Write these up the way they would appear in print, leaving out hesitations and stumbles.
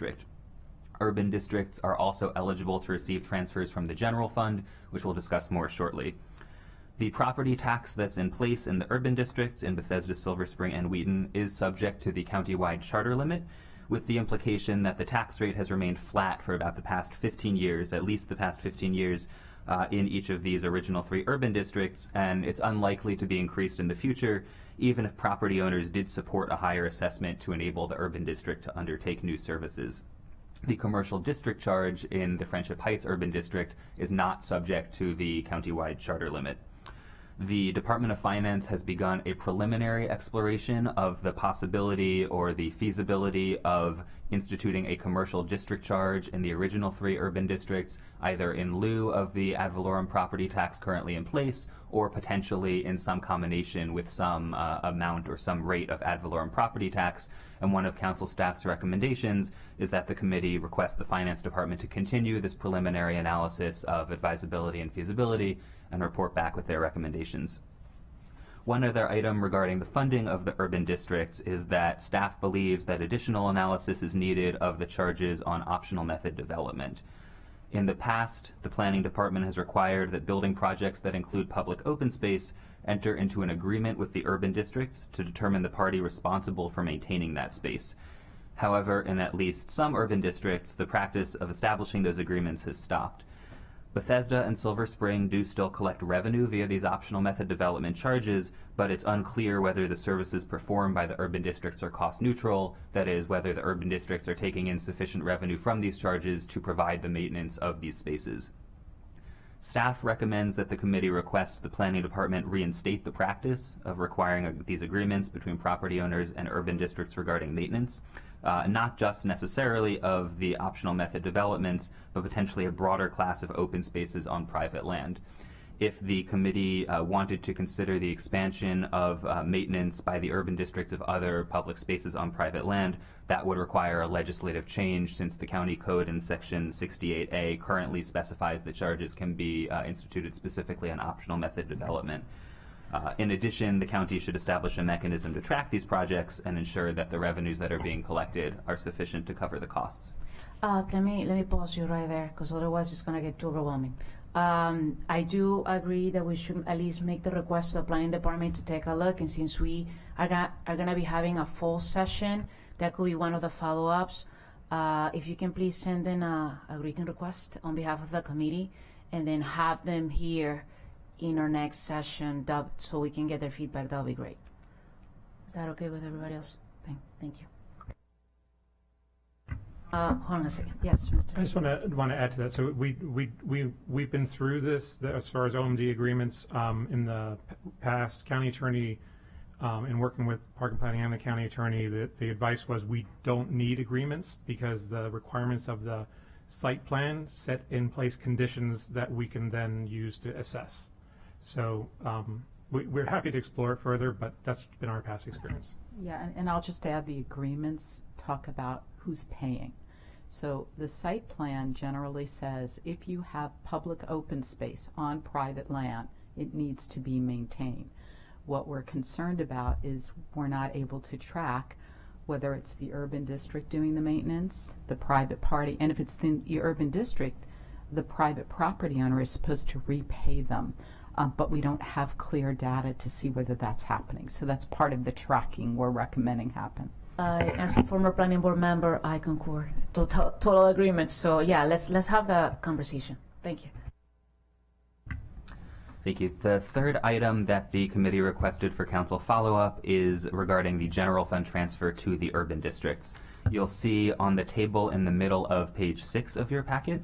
district. Urban districts are also eligible to receive transfers from the general fund, which we'll discuss more shortly. The property tax that's in place in the urban districts in Bethesda, Silver Spring, and Wheaton is subject to the countywide charter limit, with the implication that the tax rate has remained flat for about the past 15 years, at least the past 15 years, in each of these original 3 urban districts, and it's unlikely to be increased in the future, even if property owners did support a higher assessment to enable the urban district to undertake new services. The commercial district charge in the Friendship Heights urban district is not subject to the countywide charter limit. The Department of Finance has begun a preliminary exploration of the possibility or the feasibility of instituting a commercial district charge in the original 3 urban districts, either in lieu of the ad valorem property tax currently in place, or potentially in some combination with some amount or some rate of ad valorem property tax. And one of Council staff's recommendations is that the committee request the Finance Department to continue this preliminary analysis of advisability and feasibility and report back with their recommendations. One other item regarding the funding of the urban districts is that staff believes that additional analysis is needed of the charges on optional method development. In the past, the Planning Department has required that building projects that include public open space enter into an agreement with the urban districts to determine the party responsible for maintaining that space. However, in at least some urban districts, the practice of establishing those agreements has stopped. Bethesda and Silver Spring do still collect revenue via these optional method development charges, but it's unclear whether the services performed by the urban districts are cost neutral, that is, whether the urban districts are taking in sufficient revenue from these charges to provide the maintenance of these spaces. Staff recommends that the committee request the Planning Department reinstate the practice of requiring these agreements between property owners and urban districts regarding maintenance, not just necessarily of the optional method developments, but potentially a broader class of open spaces on private land. If the committee wanted to consider the expansion of maintenance by the urban districts of other public spaces on private land, that would require a legislative change, since the county code in section 68A currently specifies that charges can be instituted specifically on optional method development. In addition, the county should establish a mechanism to track these projects and ensure that the revenues that are being collected are sufficient to cover the costs. Let me pause you right there, because otherwise it's going to get too overwhelming. I do agree that we should at least make the request to the Planning Department to take a look, and since we are going to be having a full session, that could be one of the follow-ups. If you can please send in a written request on behalf of the committee, and then have them here in our next session, so we can get their feedback, that would be great. Is that okay with everybody else? Thank you. Hold on a second. Yes, Mr. I just want to add to that. So we've been through this as far as OMD agreements in the past. County attorney, in working with Park and Planning and the county attorney, the advice was we don't need agreements because the requirements of the site plan set in place conditions that we can then use to assess. So we're happy to explore it further, but that's been our past experience. Yeah, and I'll just add, the agreements talk about who's paying. So the site plan generally says if you have public open space on private land, it needs to be maintained. What we're concerned about is we're not able to track whether it's the urban district doing the maintenance, the private party, and if it's the urban district, the private property owner is supposed to repay them. But we don't have clear data to see whether that's happening. So that's part of the tracking we're recommending happen. As a former planning board member, I concur. Total agreement. So yeah, let's have the conversation. Thank you. Thank you. The third item that the committee requested for council follow-up is regarding the general fund transfer to the urban districts. You'll see on the table in the middle of page 6 of your packet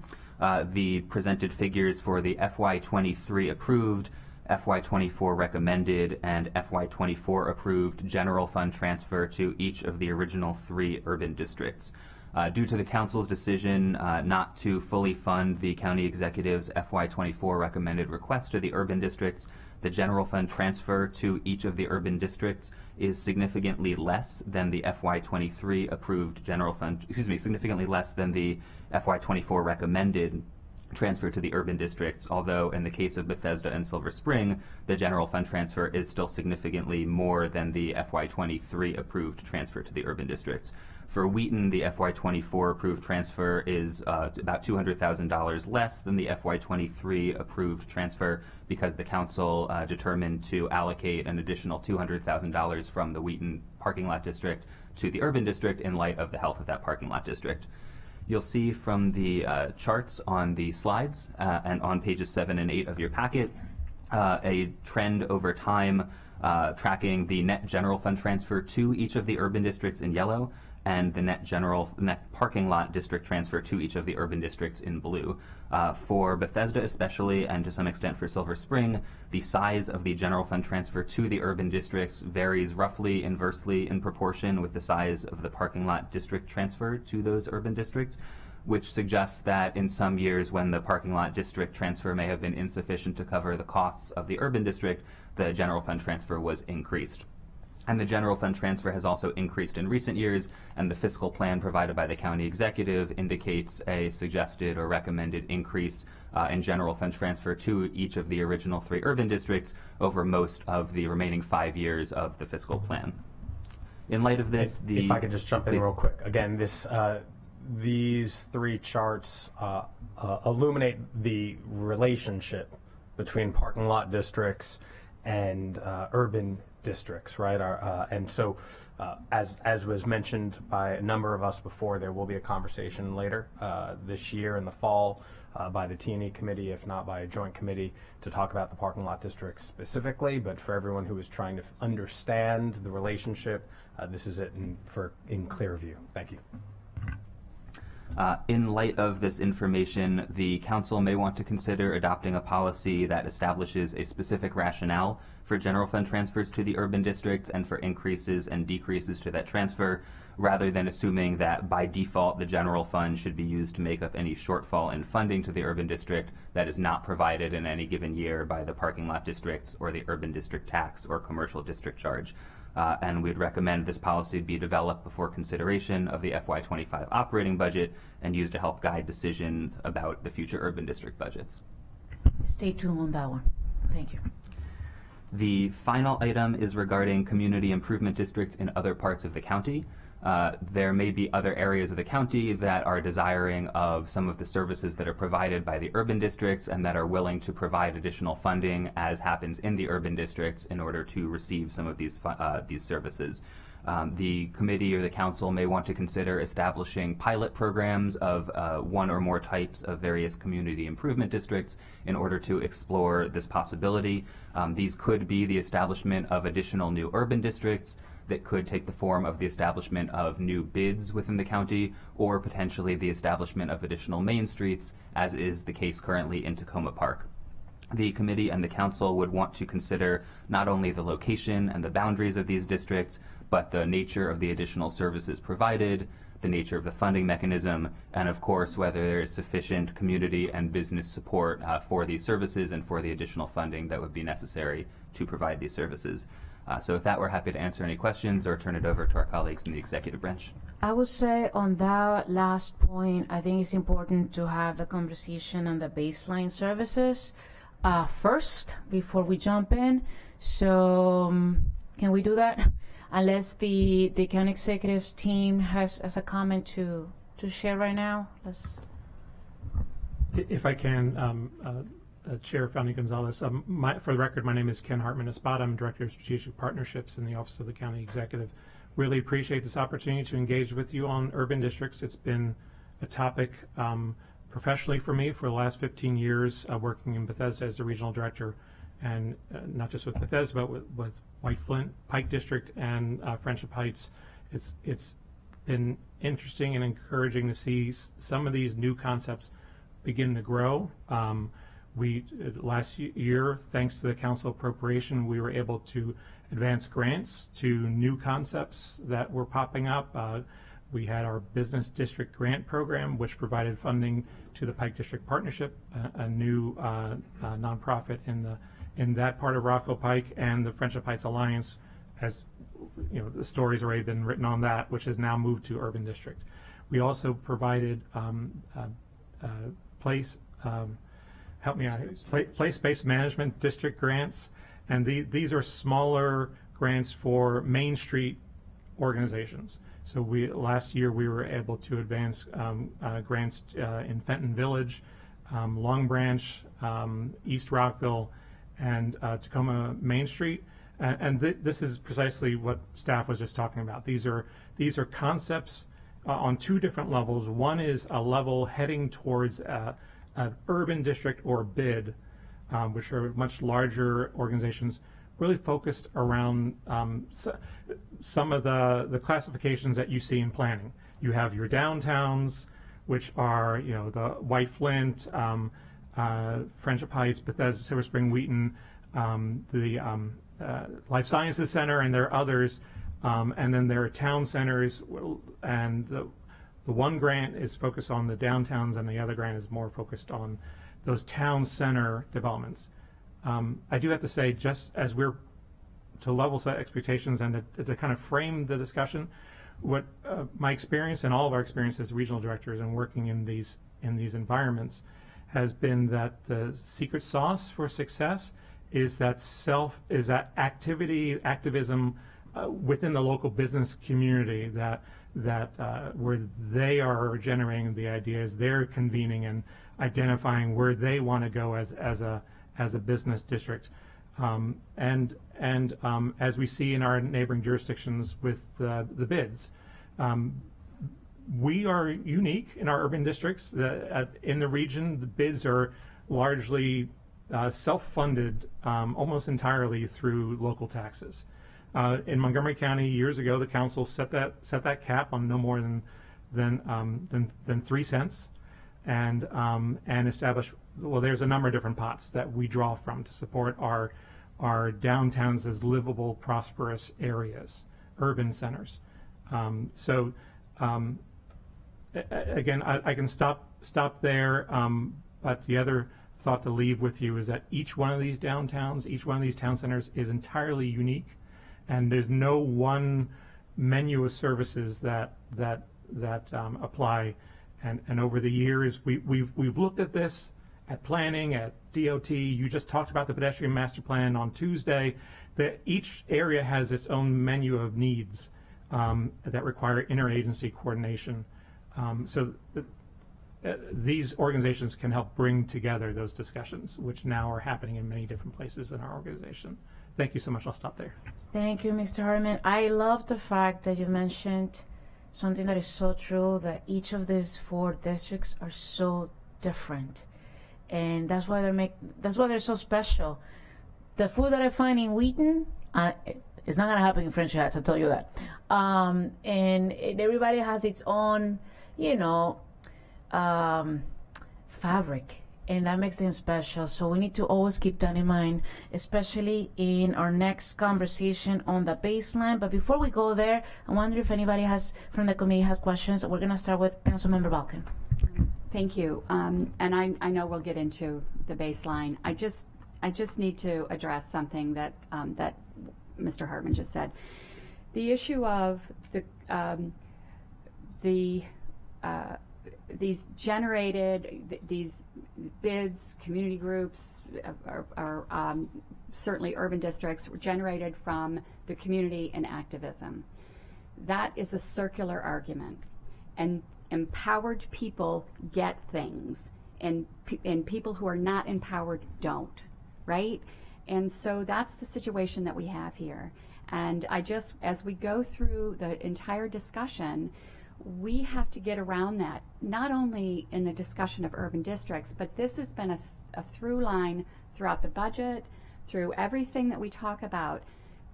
the presented figures for the FY23 approved, FY24 recommended, and FY24 approved general fund transfer to each of the original 3 urban districts. Due to the council's decision not to fully fund the county executive's FY24 recommended request to the urban districts, the general fund transfer to each of the urban districts is significantly less than the FY23 approved general fund, significantly less than the FY24 recommended transfer to the urban districts, although in the case of Bethesda and Silver Spring, the general fund transfer is still significantly more than the FY23 approved transfer to the urban districts. For Wheaton, the FY24 approved transfer is about $200,000 less than the FY23 approved transfer because the council determined to allocate an additional $200,000 from the Wheaton parking lot district to the urban district in light of the health of that parking lot district. You'll see from the charts on the slides and on pages 7 and 8 of your packet a trend over time tracking the net general fund transfer to each of the urban districts in yellow and the net parking lot district transfer to each of the urban districts in blue. For Bethesda especially, and to some extent for Silver Spring, the size of the general fund transfer to the urban districts varies roughly inversely in proportion with the size of the parking lot district transfer to those urban districts, which suggests that in some years when the parking lot district transfer may have been insufficient to cover the costs of the urban district, the general fund transfer was increased. And the general fund transfer has also increased in recent years, and the fiscal plan provided by the county executive indicates a suggested or recommended increase in general fund transfer to each of the original 3 urban districts over most of the remaining 5 years of the fiscal plan. In light of this, if I could just jump in real quick. Again, these 3 charts illuminate the relationship between parking lot districts and urban districts, right? And so, as was mentioned by a number of us before, there will be a conversation later this year in the fall by the T&E committee, if not by a joint committee, to talk about the parking lot districts specifically. But for everyone who is trying to understand the relationship, this is it in clear view. Thank you. In light of this information, the council may want to consider adopting a policy that establishes a specific rationale for general fund transfers to the urban districts and for increases and decreases to that transfer, rather than assuming that by default the general fund should be used to make up any shortfall in funding to the urban district that is not provided in any given year by the parking lot districts or the urban district tax or commercial district charge. And we'd recommend this policy be developed before consideration of the FY25 operating budget and used to help guide decisions about the future urban district budgets. Stay tuned on that one. Thank you. The final item is regarding community improvement districts in other parts of the county. There may be other areas of the county that are desiring of some of the services that are provided by the urban districts and that are willing to provide additional funding, as happens in the urban districts, in order to receive some of these services. The committee or the council may want to consider establishing pilot programs of 1 or more types of various community improvement districts in order to explore this possibility. These could be the establishment of additional new urban districts that could take the form of the establishment of new bids within the county, or potentially the establishment of additional main streets, as is the case currently in Tacoma Park. The committee and the council would want to consider not only the location and the boundaries of these districts, but the nature of the additional services provided, the nature of the funding mechanism, and of course whether there is sufficient community and business support for these services and for the additional funding that would be necessary to provide these services. So with that, we're happy to answer any questions or turn it over to our colleagues in the executive branch. I would say on that last point, I think it's important to have the conversation on the baseline services first before we jump in. So can we do that? Unless the county executives team has a comment to share right now. If I can, Chair Founding Gonzalez, for the record, my name is Ken Hartman-Espada. I'm Director of Strategic Partnerships in the Office of the County Executive. Really appreciate this opportunity to engage with you on urban districts. It's been a topic professionally for me for the last 15 years, working in Bethesda as the regional director, and not just with Bethesda, but with White Flint, Pike District, and Friendship Heights. It's been interesting and encouraging to see some of these new concepts begin to grow. Last year, thanks to the council appropriation, we were able to advance grants to new concepts that were popping up. We had our business district grant program, which provided funding to the Pike District Partnership, a new nonprofit in that part of Rockville Pike, and the Friendship Heights Alliance, as you know, the story's already been written on that, which has now moved to urban district. We also provided place-based management district grants, and these are smaller grants for Main Street organizations. So last year we were able to advance grants in Fenton Village, Long Branch, East Rockville, and Tacoma Main Street. And this is precisely what staff was just talking about. These are concepts on two different levels. One is a level heading towards an urban district or BID, which are much larger organizations, really focused around some of the classifications that you see in planning. You have your downtowns, which are the White Flint, Friendship Heights, Bethesda, Silver Spring, Wheaton, the Life Sciences Center, and there are others. And then there are town centers, and the one grant is focused on the downtowns, and the other grant is more focused on those town center developments. I do have to say, just as we're to level set expectations and to kind of frame the discussion, what my experience and all of our experience as regional directors and working in these environments has been that the secret sauce for success is that activism within the local business community, that where they are generating the ideas, they're convening and identifying where they want to go as a business district, and as we see in our neighboring jurisdictions with the bids, we are unique in our urban districts. In the region, the bids are largely self-funded, almost entirely through local taxes. In Montgomery County, years ago, the council set that cap on no more than 3 cents, and established. Well, there's a number of different pots that we draw from to support our downtowns as livable, prosperous areas, urban centers. Again, I can stop there. But the other thought to leave with you is that each one of these downtowns, each one of these town centers is entirely unique. And there's no one menu of services that apply, and over the years we've looked at this at planning, at DOT. You just talked about the pedestrian master plan on Tuesday. That each area has its own menu of needs that require interagency coordination. These organizations can help bring together those discussions, which now are happening in many different places in our organization. Thank you so much. I'll stop there. Thank you, Mr. Hartman. I love the fact that you mentioned something that is so true, that each of these 4 districts are so different, and that's why they're so special. The food that I find in Wheaton, it's not gonna happen in Friendship Heights, I'll tell you that. And everybody has its own, fabric. And that makes them special. So we need to always keep that in mind, especially in our next conversation on the baseline. But before we go there, I wonder if anybody from the committee has questions. We're going to start with Councilmember Balkan. Thank you. And I know we'll get into the baseline. I just need to address something that that Mr. Hartman just said. The issue of these bids, community groups, are certainly urban districts, were generated from the community and activism. That is a circular argument, and empowered people get things, and people who are not empowered don't, right? And so that's the situation that we have here. And as we go through the entire discussion, we have to get around that, not only in the discussion of urban districts, but this has been a through line throughout the budget, through everything that we talk about.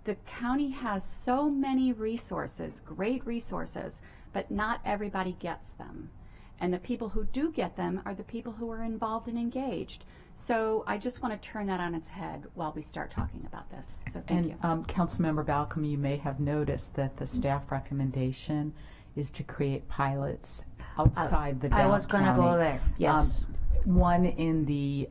The county has so many resources, great resources, but not everybody gets them. And the people who do get them are the people who are involved and engaged. So I just want to turn that on its head while we start talking about this. So thank you. Councilmember Balcom, you may have noticed that the staff recommendation is to create pilots outside the downtown. I was going to go there, yes. One in the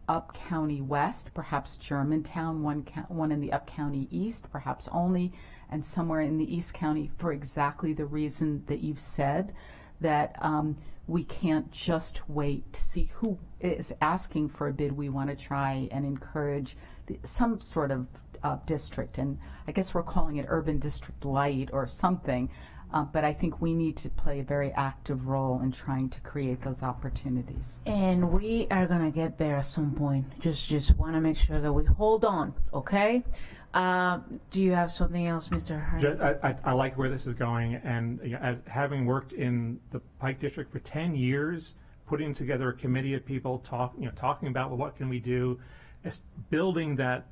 up county west, perhaps Germantown, one in the up county east, perhaps only, and somewhere in the east county for exactly the reason that you've said, that we can't just wait to see who is asking for a bid. We want to try and encourage some sort of district, and I guess we're calling it urban district light or something, But I think we need to play a very active role in trying to create those opportunities. And we are gonna get there at some point. Just want to make sure that we hold on, okay? Do you have something else, Mr. Hearn? I like where this is going, and as having worked in the Pike District for 10 years, putting together a committee of people talking about, well, what can we do, building that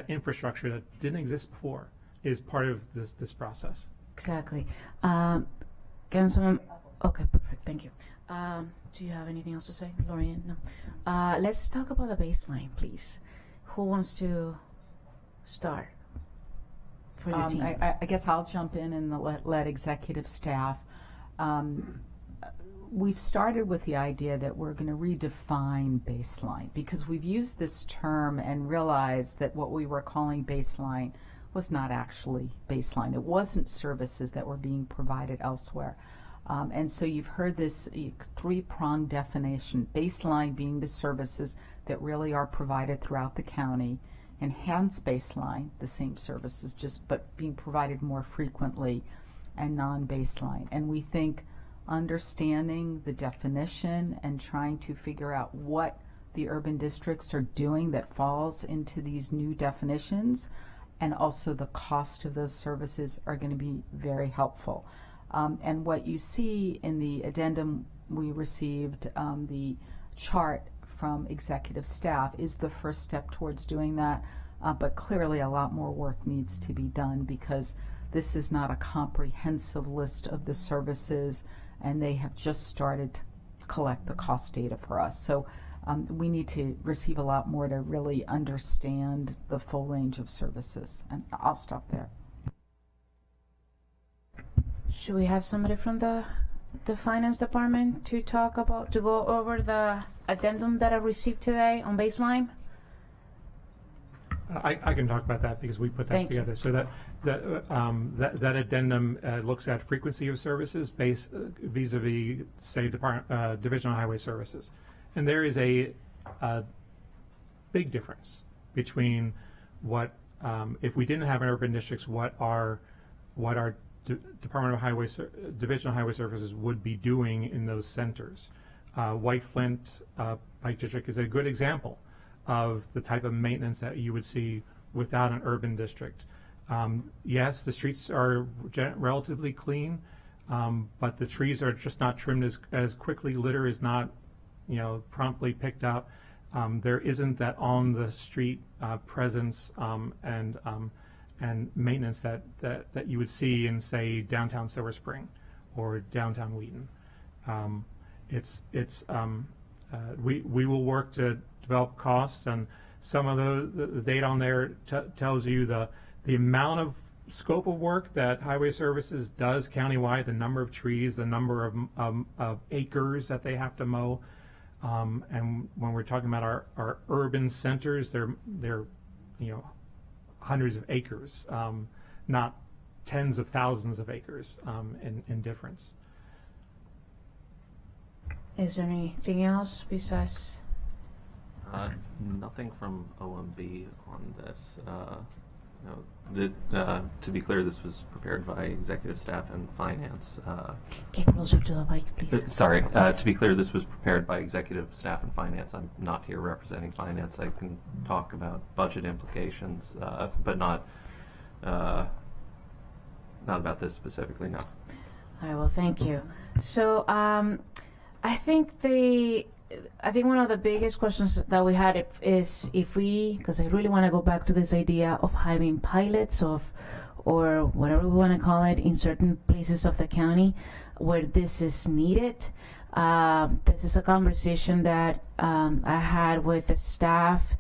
infrastructure that didn't exist before is part of this process. Exactly. Councilman, okay, perfect, thank you. Do you have anything else to say, Lorian? No. Let's talk about the baseline, please. Who wants to start for your team? I guess I'll jump in and let executive staff. We've started with the idea that we're going to redefine baseline, because we've used this term and realized that what we were calling baseline was not actually baseline. It wasn't services that were being provided elsewhere. And so you've heard this three-pronged definition, baseline being the services that really are provided throughout the county, enhanced baseline, the same services, but being provided more frequently, and non-baseline. And we think understanding the definition and trying to figure out what the urban districts are doing that falls into these new definitions, and also the cost of those services, are going to be very helpful. And what you see in the addendum we received, the chart from executive staff, is the first step towards doing that. But clearly a lot more work needs to be done, because this is not a comprehensive list of the services, and they have just started to collect the cost data for us. So we need to receive a lot more to really understand the full range of services. And I'll stop there. Should we have somebody from the finance department to go over the addendum that I received today on baseline? I can talk about that because we put that Thank together. you. So that addendum looks at frequency of services based vis-a-vis, say, Division of Highway Services, and there is a big difference between what if we didn't have an urban districts, what our Department of Highway Division of Highway Services would be doing in those centers. White Flint Pike District is a good example of the type of maintenance that you would see without an urban district. Yes, the streets are relatively clean, but the trees are just not trimmed as quickly. Litter is not, promptly picked up. There isn't that on the street presence and maintenance that you would see in, say, downtown Silver Spring or downtown Wheaton. We will work to develop costs, and some of the data on there tells you the amount of scope of work that Highway Services does countywide, the number of trees, the number of acres that they have to mow, and when we're talking about our urban centers, they're hundreds of acres, not tens of thousands of acres in difference. Is there anything else besides? Nothing from OMB on this. To be clear, this was prepared by executive staff and finance. Get closer to the mic, please. Sorry, to be clear, this was prepared by executive staff and finance. I'm not here representing finance. I can talk about budget implications, but not about this specifically, no. All right, well, thank you. So I think one of the biggest questions that we had is because I really want to go back to this idea of having pilots or whatever we want to call it in certain places of the county where this is needed. This is a conversation that I had with the staff,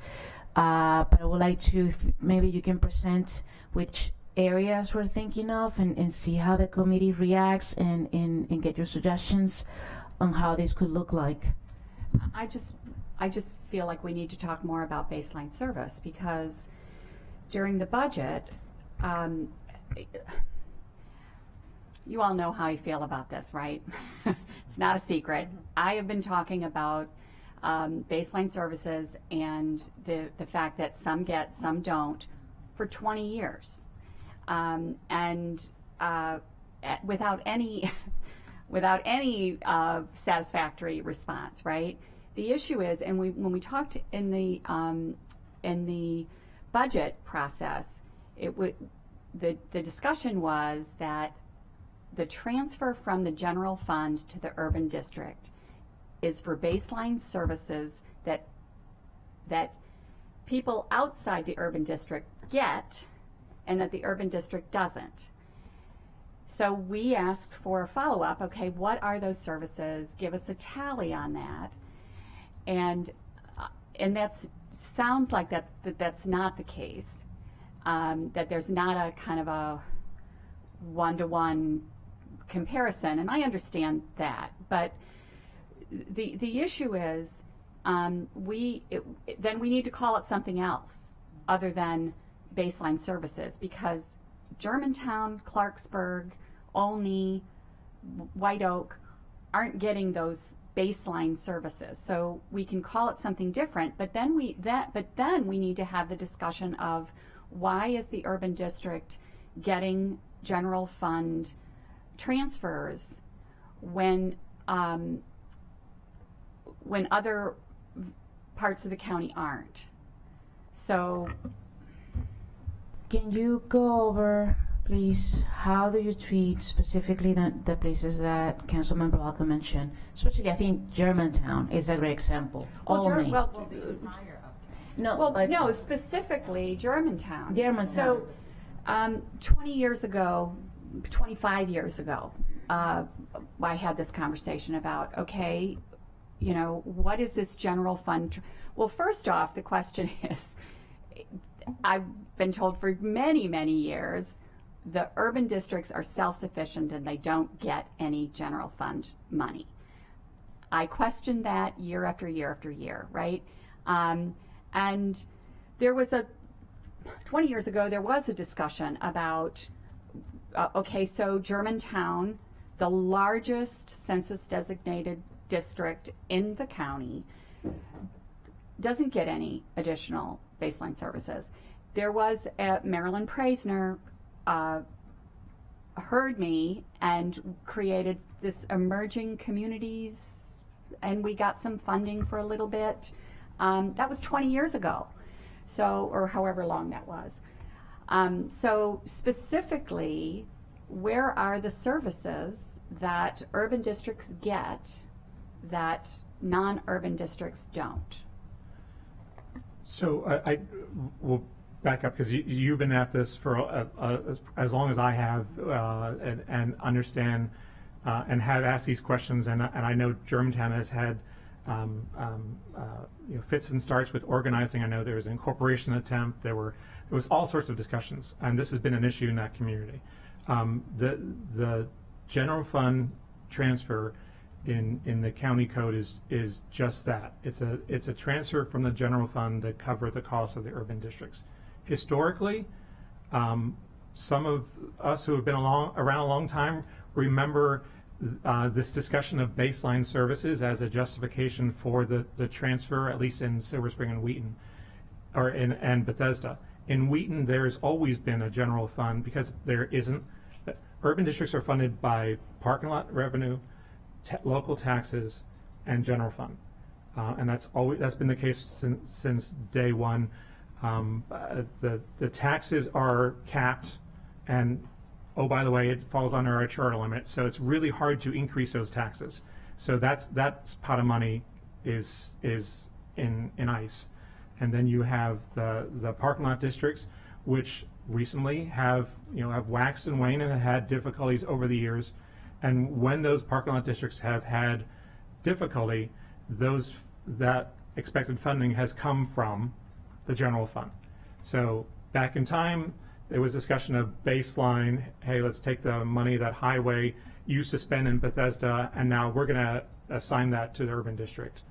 but I would like to, maybe you can present which areas we're thinking of and see how the committee reacts and get your suggestions on how this could look like. I just feel like we need to talk more about baseline service, because during the budget, you all know how I feel about this, right? It's not a secret. I have been talking about baseline services and the fact that some get, some don't, for 20 years. without any satisfactory response, right? The issue is, and when we talked in the budget process, the discussion was that the transfer from the general fund to the urban district is for baseline services that people outside the urban district get and that the urban district doesn't. So we asked for a follow-up. Okay, what are those services? Give us a tally on that. And that sounds like that's not the case. That there's not a kind of a one-to-one comparison, and I understand that. But the issue is, then we need to call it something else other than baseline services, because Germantown, Clarksburg, Olney, White Oak aren't getting those baseline services. So we can call it something different, but then we need to have the discussion of why is the urban district getting general fund transfers when other parts of the county aren't. So can you go over, please, how do you treat specifically the places that Councilmember Walker mentioned? Especially, I think Germantown is a great example. Olney. No, specifically Germantown. Germantown. So 20 years ago, 25 years ago, I had this conversation about, okay, you know, what is this general fund? Well, first off, the question is, I've been told for many, many years, the urban districts are self-sufficient and they don't get any general fund money. I questioned that year after year after year, right? And there was 20 years ago, there was a discussion about, okay, so Germantown, the largest census designated district in the county, doesn't get any additional baseline services. There was Marilyn Praisner heard me and created this emerging communities, and we got some funding for a little bit. That was 20 years ago, so, or however long that was. So specifically, where are the services that urban districts get that non-urban districts don't? So I will back up, because you've been at this for as long as I have, and understand and have asked these questions, and I know Germantown has had fits and starts with organizing. I know there was an incorporation attempt. There was all sorts of discussions, and this has been an issue in that community. The general fund transfer in the county code is just that. It's a transfer from the general fund that cover the costs of the urban districts. Historically, some of us who have been around a long time remember this discussion of baseline services as a justification for the transfer, at least in Silver Spring and Wheaton, and Bethesda. In Wheaton, there's always been a general fund, because there isn't. Urban districts are funded by parking lot revenue, local taxes, and general fund, and that's been the case since day one. The taxes are capped, and oh, by the way, it falls under our charter limit, so it's really hard to increase those taxes. So that pot of money is in ice. And then you have the parking lot districts, which recently have waxed and waned and have had difficulties over the years. And when those parking lot districts have had difficulty, that expected funding has come from the general fund. So back in time, there was discussion of baseline. Hey, let's take the money that highway used to spend in Bethesda, and now we're going to assign that to the urban district.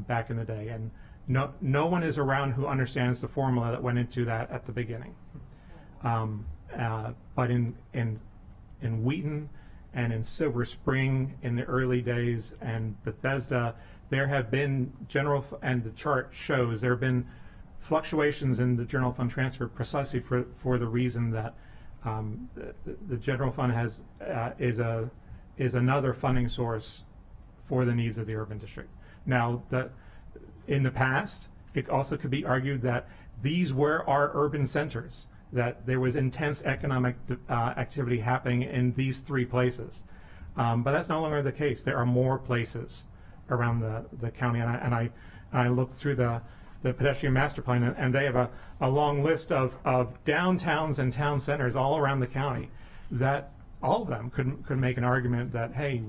Back in the day, and no one is around who understands the formula that went into that at the beginning. But in Wheaton and in Silver Spring in the early days, and Bethesda, there have been and the chart shows there have been fluctuations in the general fund transfer precisely for the reason that The general fund is another funding source for the needs of the urban district. Now, in the past, it also could be argued that these were our urban centers, that there was intense economic activity happening in these three places. But that's no longer the case. There are more places around the county, and I looked through the pedestrian master plan, and they have a long list of downtowns and town centers all around the county that all of them could make an argument that, hey,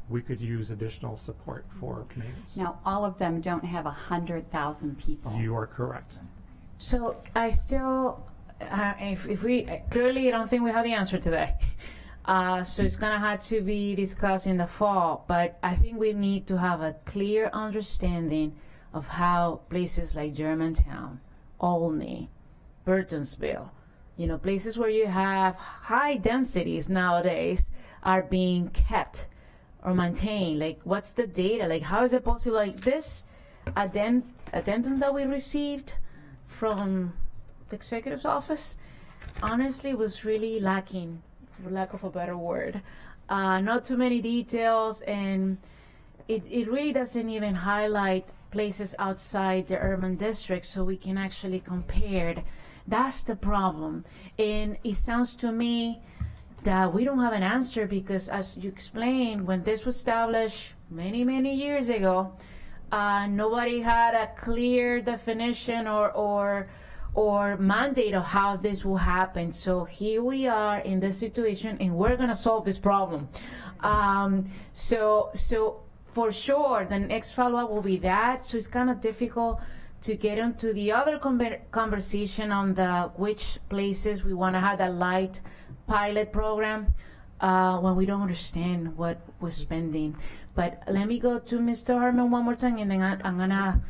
we could use additional support for maintenance. Now, all of them don't have 100,000 people. You are correct. So I still, if we, clearly I don't think we have the answer today. So it's gonna have to be discussed in the fall, but I think we need to have a clear understanding of how places like Germantown, Olney, Burtonsville, places where you have high densities nowadays are being kept or maintained. Like, what's the data? Like, how is it possible? Like, this addendum that we received from the executive's office, honestly, was really lacking, for lack of a better word. Not too many details, and it really doesn't even highlight places outside the urban district so we can actually compare. That's the problem. And it sounds to me that we don't have an answer because, as you explained, when this was established many, many years ago, nobody had a clear definition or mandate of how this will happen. So here we are in this situation, and we're gonna solve this problem. So for sure, the next follow-up will be that. So it's kind of difficult to get into the other conversation on which places we want to have that light pilot program when we don't understand what we're spending. But let me go to Mr. Harmon one more time, and then I'm gonna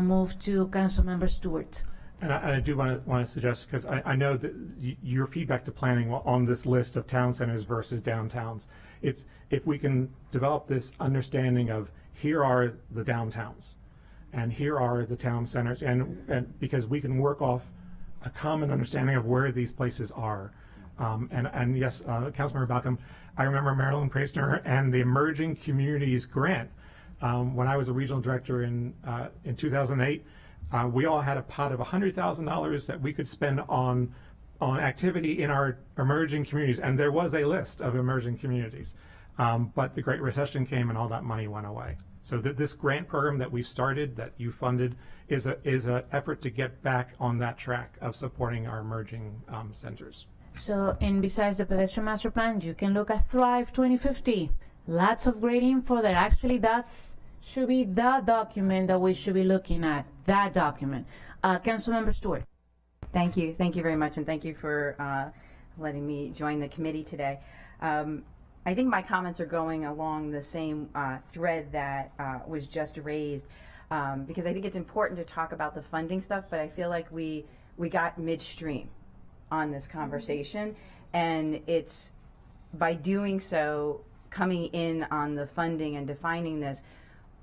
move to Councilmember Stewart. And I do want to suggest, because I know that your feedback to planning on this list of town centers versus downtowns, it's if we can develop this understanding of here are the downtowns and here are the town centers, and because we can work off a common understanding of where these places are. And yes, Councilmember Balcom, I remember Marilyn Preisner and the Emerging Communities Grant. When I was a regional director in 2008, we all had a pot of $100,000 that we could spend on activity in our emerging communities, and there was a list of emerging communities. But the Great Recession came and all that money went away. So this grant program that we've started, that you funded, is an effort to get back on that track of supporting our emerging centers. So, and besides the pedestrian master plan, you can look at Thrive 2050. Lots of great info that actually should be the document that we should be looking at, that document. Councilmember Stewart. Thank you very much, and thank you for letting me join the committee today. I think my comments are going along the same thread that was just raised, because I think it's important to talk about the funding stuff, but I feel like we got midstream on this conversation, and it's by doing so, coming in on the funding and defining this,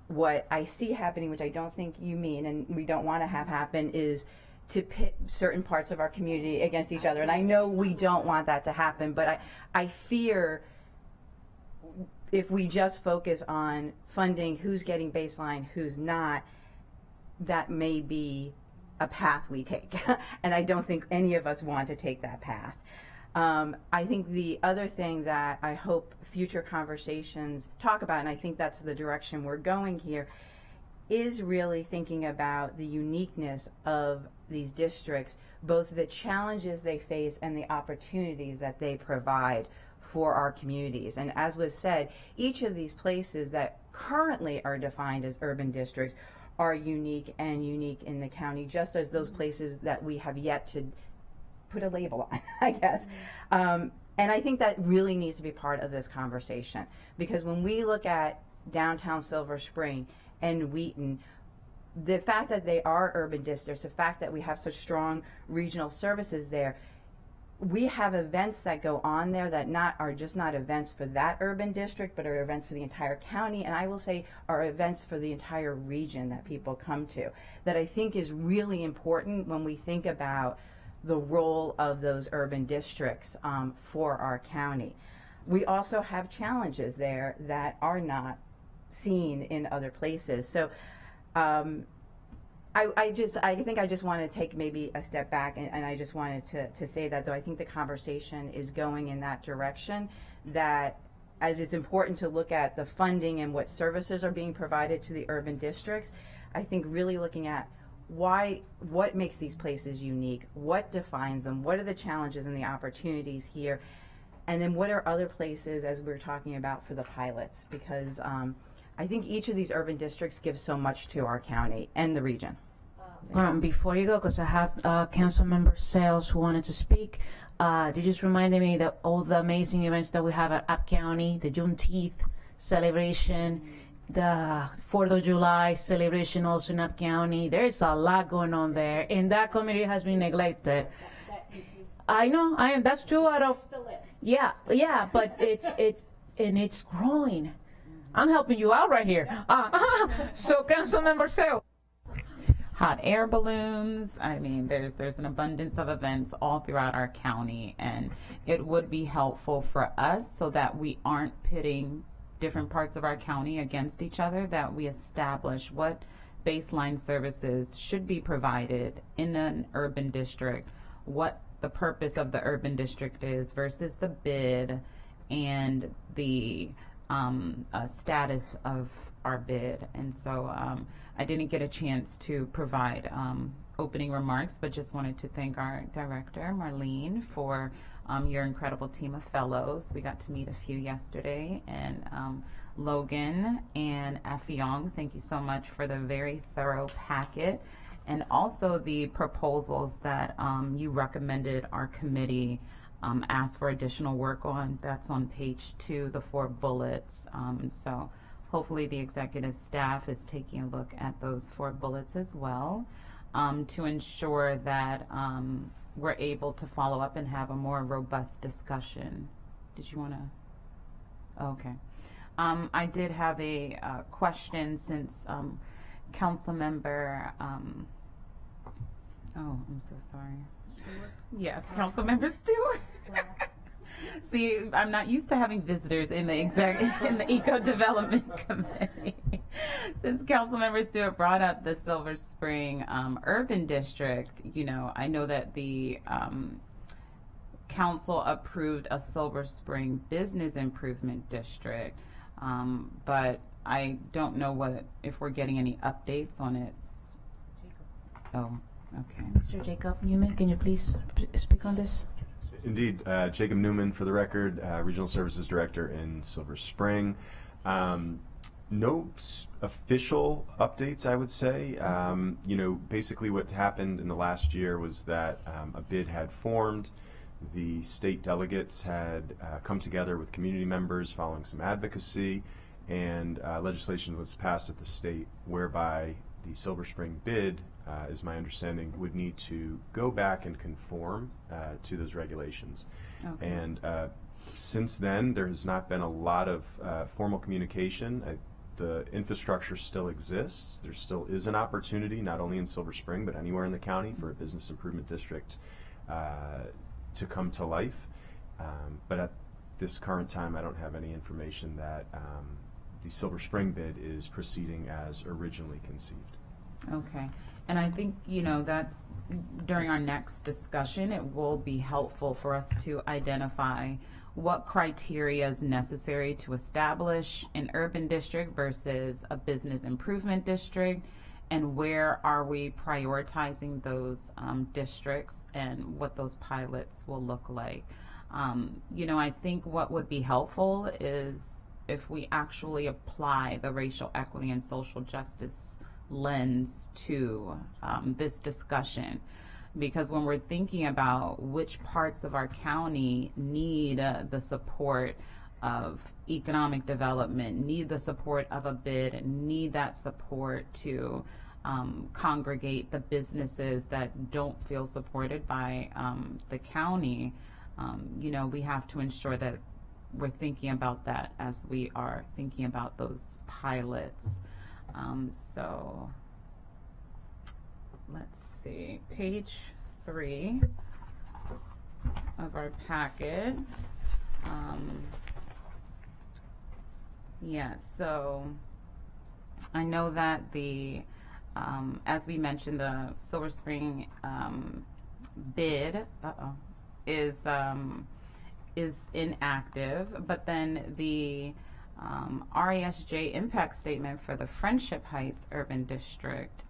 what I see happening, which I don't think you mean and we don't want to have happen, is to pit certain parts of our community against each other. And I know we don't want that to happen, but I fear if we just focus on funding who's getting baseline, who's not, that may be a path we take. And I don't think any of us want to take that path. I think the other thing that I hope future conversations talk about, and I think that's the direction we're going here, is really thinking about the uniqueness of these districts, both the challenges they face and the opportunities that they provide for our communities. And as was said, each of these places that currently are defined as urban districts are unique and unique in the county, just as those places that we have yet to put a label on, I guess. And I think that really needs to be part of this conversation, because when we look at downtown Silver Spring and Wheaton, the fact that they are urban districts, the fact that we have such strong regional services there, we have events that go on there that are just not events for that urban district, but are events for the entire county, and I will say are events for the entire region that people come to, that I think is really important when we think about the role of those urban districts for our county. We also have challenges there that are not seen in other places. So I think I just want to take maybe a step back, and I just wanted to say that, though I think the conversation is going in that direction, that as it's important to look at the funding and what services are being provided to the urban districts, I think really looking at what makes these places unique, what defines them, what are the challenges and the opportunities here, and then what are other places, as we were talking about, for the pilots, because I think each of these urban districts gives so much to our county and the region. Before you go, because I have council member Sales who wanted to speak, you just reminded me that all the amazing events that we have at App County, the Juneteenth celebration, the 4th of July celebration also in App County. There's a lot going on there, and that community has been neglected. I know, that's 2 out of, yeah, but it's growing. I'm helping you out right here. So council member Sales. Hot air balloons. I mean, there's an abundance of events all throughout our county, and it would be helpful for us so that we aren't pitting different parts of our county against each other, that we establish what baseline services should be provided in an urban district, what the purpose of the urban district is versus the bid, and the status of our bid. And so I didn't get a chance to provide opening remarks, but just wanted to thank our director, Marlene, for your incredible team of fellows. We got to meet a few yesterday, and Logan and Affiong, thank you so much for the very thorough packet, and also the proposals that you recommended our committee ask for additional work on. That's on page 2, the 4 bullets. So hopefully the executive staff is taking a look at those 4 bullets as well, to ensure that we're able to follow up and have a more robust discussion. Did you want to? Okay. I did have a question since council member, I'm so sorry. Yes, council member Stewart. See, I'm not used to having visitors in the Eco Development Committee. Since Councilmember Stewart brought up the Silver Spring Urban District, I know that the council approved a Silver Spring Business Improvement District, but I don't know if we're getting any updates on it. Oh, okay. Mr. Jacob Newman, can you please speak on this? Indeed, Jacob Newman, for the record, Regional Services Director in Silver Spring. No official updates, I would say. Basically what happened in the last year was that a bid had formed. The state delegates had come together with community members following some advocacy, and legislation was passed at the state whereby the Silver Spring bid, is my understanding, would need to go back and conform to those regulations. Okay. And since then, there has not been a lot of formal communication. The infrastructure still exists. There still is an opportunity, not only in Silver Spring, but anywhere in the county, for a business improvement district to come to life. But at this current time, I don't have any information that the Silver Spring bid is proceeding as originally conceived. Okay. And I think, that during our next discussion, it will be helpful for us to identify what criteria is necessary to establish an urban district versus a business improvement district, and where are we prioritizing those districts and what those pilots will look like. I think what would be helpful is if we actually apply the racial equity and social justice lens to this discussion, because when we're thinking about which parts of our county need the support of economic development, need the support of a bid, and need that support to congregate the businesses that don't feel supported by the county, we have to ensure that we're thinking about that as we are thinking about those pilots. So let's see, page 3. of our packet. Yeah, so I know that the, as we mentioned, the Silver Spring bid is inactive, but then the RESJ impact statement for the Friendship Heights Urban District,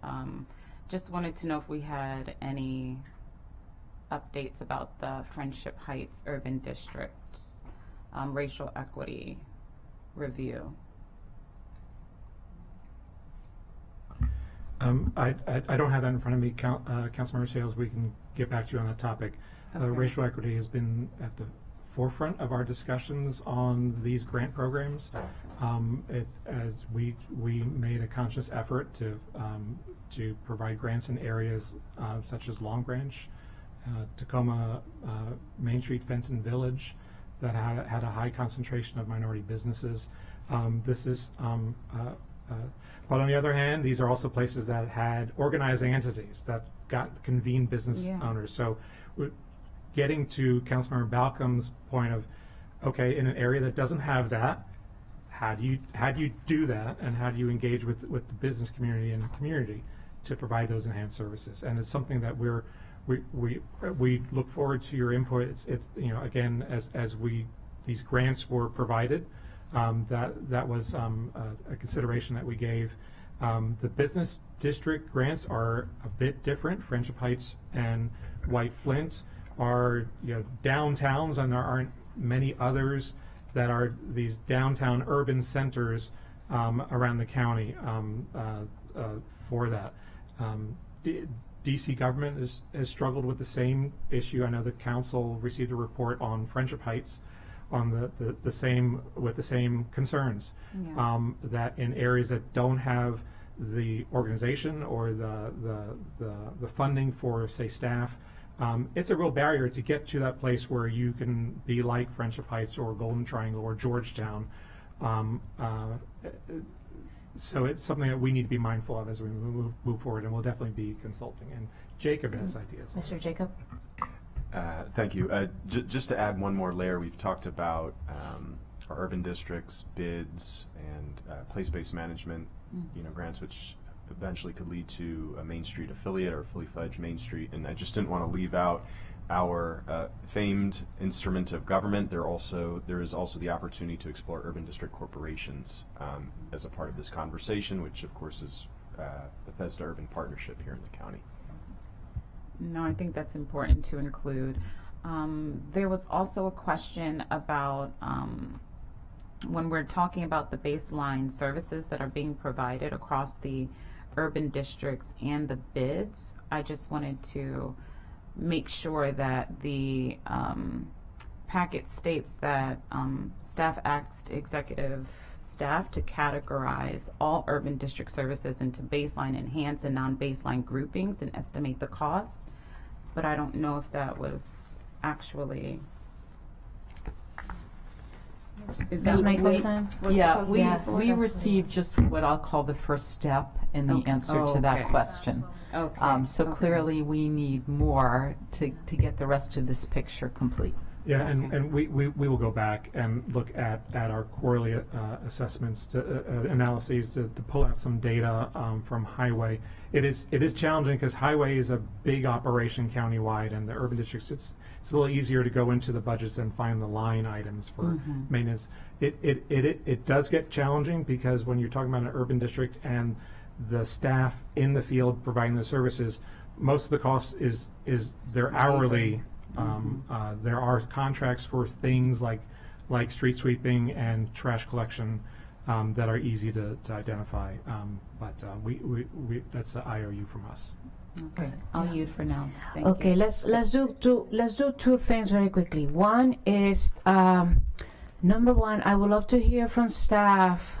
just wanted to know if we had any updates about the Friendship Heights Urban District's racial equity review. I don't have that in front of me, Councilmember Sales. We can get back to you on that topic. Okay. Racial equity has been at the forefront of our discussions on these grant programs. As we made a conscious effort to provide grants in areas such as Long Branch, Tacoma, Main Street, Fenton Village, that had a high concentration of minority businesses. But on the other hand, these are also places that had organizing entities that convened business owners. So getting to Councilmember Balcom's point of, okay, in an area that doesn't have that, how do you do that, and how do you engage with the business community and the community to provide those enhanced services? And it's something that we look forward to your input. It's again, as these grants were provided, that was a consideration that we gave. The business district grants are a bit different. Friendship Heights and White Flint are downtowns, and there aren't many others that are these downtown urban centers around the county for that. DC government has struggled with the same issue. I know the council received a report on Friendship Heights on the same concerns, that in areas that don't have the organization or the funding for, say, staff, it's a real barrier to get to that place where you can be like Friendship Heights or Golden Triangle or Georgetown. So it's something that we need to be mindful of as we move forward, and we'll definitely be consulting. And Jacob has ideas. Mr. Jacob? Thank you. Just to add one more layer, we've talked about our urban districts, bids, and place-based management, grants, which eventually could lead to a Main Street affiliate or a fully fledged Main Street. And I just didn't want to leave out our famed instrument of government. There is also the opportunity to explore urban district corporations as a part of this conversation, which of course is Bethesda Urban Partnership here in the county. No, I think that's important to include. There was also a question about when we're talking about the baseline services that are being provided across the urban districts and the bids. I just wanted to make sure that the packet states that staff asked executive staff to categorize all urban district services into baseline, enhanced, and non-baseline groupings and estimate the cost. But I don't know if that was actually. Is that Ms. what Mickelson? Yeah, we Yes. received just what I'll call the first step in the answer to that Okay. question. Okay. So clearly we need more to get the rest of this picture complete. Yeah, and we will go back and look at our quarterly assessments, analyses to pull out some data from Highway. It is challenging because Highway is a big operation countywide, and the urban districts, it's a little easier to go into the budgets and find the line items for maintenance. It does get challenging because when you're talking about an urban district and the staff in the field providing the services, most of the cost is their hourly. There are contracts for things like street sweeping and trash collection that are easy to identify, but that's the IOU from us. Okay, I'll yield for now. Thank Okay, you. let's do two things very quickly. One is number one, I would love to hear from staff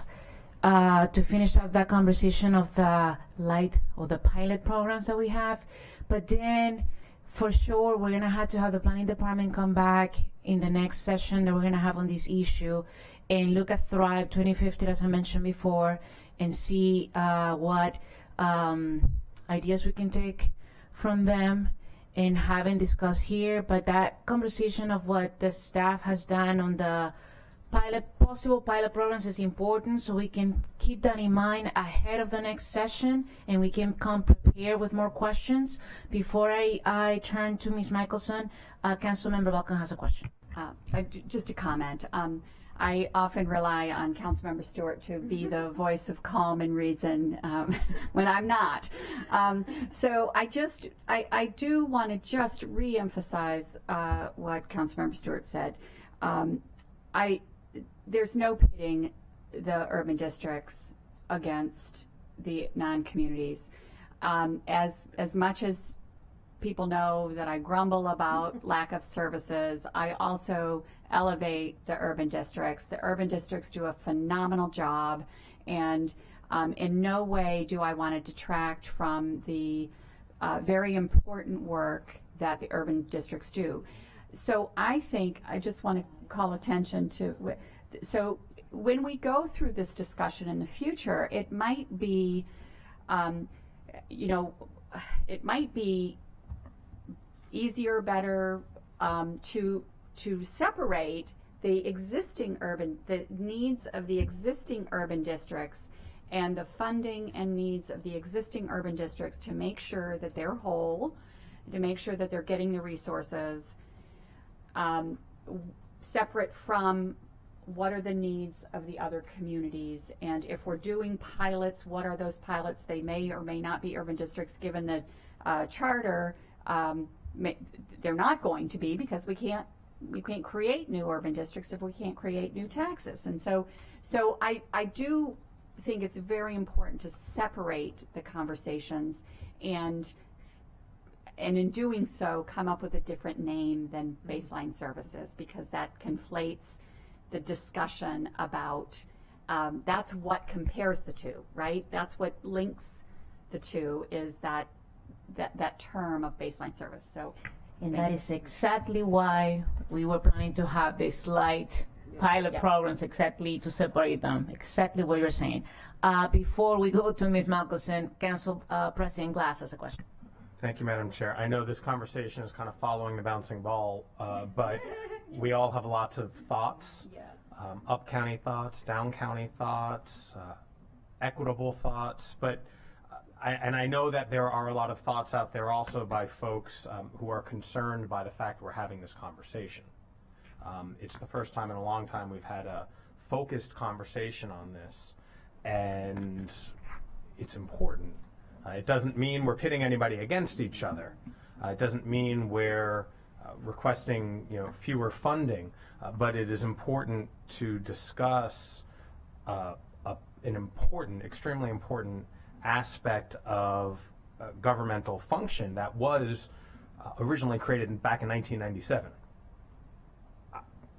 to finish up that conversation of the light or the pilot programs that we have, but then for sure we're gonna have to have the planning department come back in the next session that we're gonna have on this issue and look at Thrive 2050 as I mentioned before and see what ideas we can take from them and haven't discussed here, but that conversation of what the staff has done on the possible pilot programs is important, so we can keep that in mind ahead of the next session, and we can come prepared with more questions. Before I turn to Ms. Michelson, Councilmember Balkan has a question. Just a comment. I often rely on Councilmember Stewart to be the voice of calm and reason when I'm not. So I do want to just re-emphasize what Councilmember Stewart said. There's no pitting the urban districts against the non-communities. As much as people know that I grumble about lack of services, I also elevate the urban districts. The urban districts do a phenomenal job, and in no way do I want to detract from the very important work that the urban districts do. So I think I just want to call attention to, so when we go through this discussion in the future, it might be, it might be easier, better to separate the needs of the existing urban districts and the funding and needs of the existing urban districts, to make sure that they're whole, to make sure that they're getting the resources, separate from what are the needs of the other communities. And if we're doing pilots, what are those pilots? They may or may not be urban districts, given the charter. They're not going to be, because we can't create new urban districts if we can't create new taxes. And so I do think it's very important to separate the conversations, and in doing so come up with a different name than baseline services, because that conflates the discussion about that's what compares the two, right? That's what links the two, is that term of baseline service. So, and that is exactly why we were planning to have this light pilot programs, exactly to separate them, exactly what you're saying. Before we go to Ms. Malcolmson, Council President Glass has a question. Thank you, Madam Chair. I know this conversation is kind of following the bouncing ball, but we all have lots of thoughts, up county thoughts, down county thoughts, equitable thoughts, but I know that there are a lot of thoughts out there also by folks who are concerned by the fact we're having this conversation. It's the first time in a long time we've had a focused conversation on this, and it's important. It doesn't mean we're pitting anybody against each other. It doesn't mean we're requesting fewer funding, but it is important to discuss an important, extremely important aspect of governmental function that was originally created back in 1997.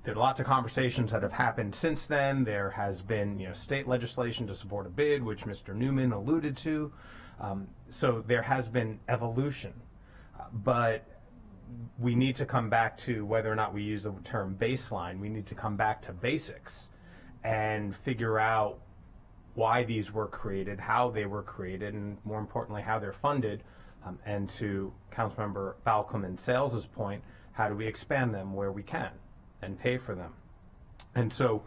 There are lots of conversations that have happened since then. There has been state legislation to support a bid, which Mr. Newman alluded to. So there has been evolution, but we need to come back to, whether or not we use the term baseline, we need to come back to basics and figure out why these were created, how they were created, and more importantly, how they're funded. And to Councilmember Balcom and Sales's point, how do we expand them where we can and pay for them? And so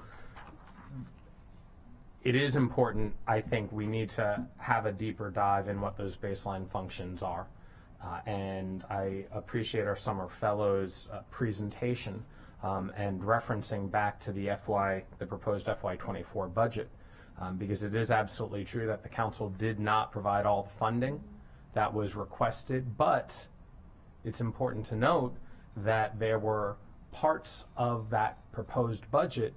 it is important. I think we need to have a deeper dive in what those baseline functions are. And I appreciate our summer fellows presentation and referencing back to the proposed FY24 budget, because it is absolutely true that the council did not provide all the funding that was requested, but it's important to note that there were parts of that proposed budget,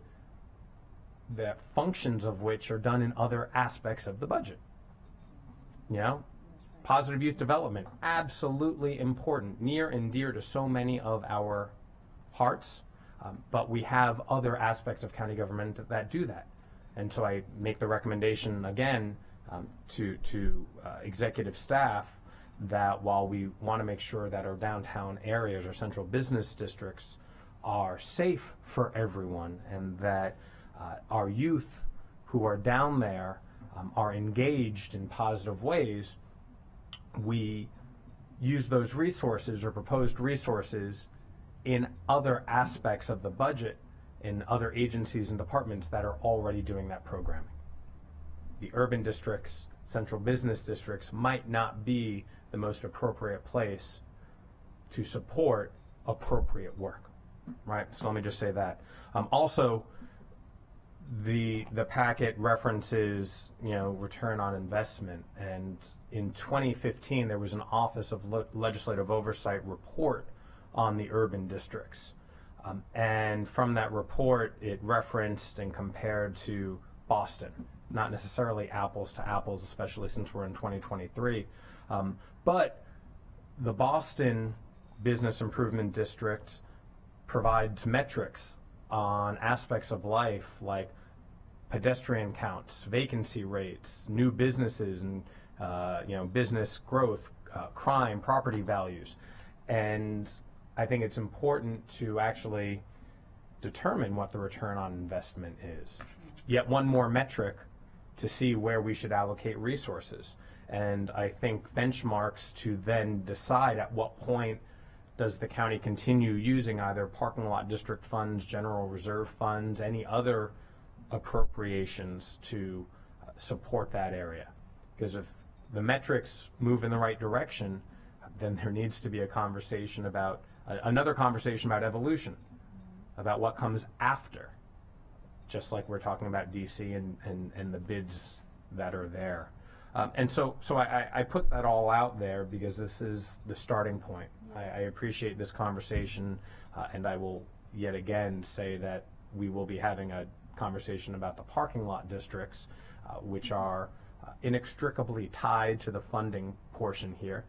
the functions of which are done in other aspects of the budget. Positive youth development, absolutely important, near and dear to so many of our hearts, but we have other aspects of county government that do that. And so I make the recommendation again to executive staff that while we want to make sure that our downtown areas, our central business districts, are safe for everyone, and that our youth who are down there are engaged in positive ways, we use those resources or proposed resources in other aspects of the budget in other agencies and departments that are already doing that programming. The urban districts, central business districts might not be the most appropriate place to support appropriate work, right? So let me just say that. Also, the packet references, return on investment, and in 2015 there was an Office of Legislative Oversight report on the urban districts, and from that report it referenced and compared to Boston, not necessarily apples to apples, especially since we're in 2023, but the Boston Business Improvement District provides metrics on aspects of life like pedestrian counts, vacancy rates, new businesses, and business growth, crime, property values. And I think it's important to actually determine what the return on investment is. Yet one more metric to see where we should allocate resources. And I think benchmarks to then decide at what point does the county continue using either parking lot district funds, general reserve funds, any other appropriations to support that area. Because if the metrics move in the right direction, then there needs to be a conversation about, another conversation about evolution, about what comes after, just like we're talking about DC and the bids that are there. And so I put that all out there because this is the starting point. I appreciate this conversation, and I will yet again say that we will be having a conversation about the parking lot districts, which are inextricably tied to the funding portion here.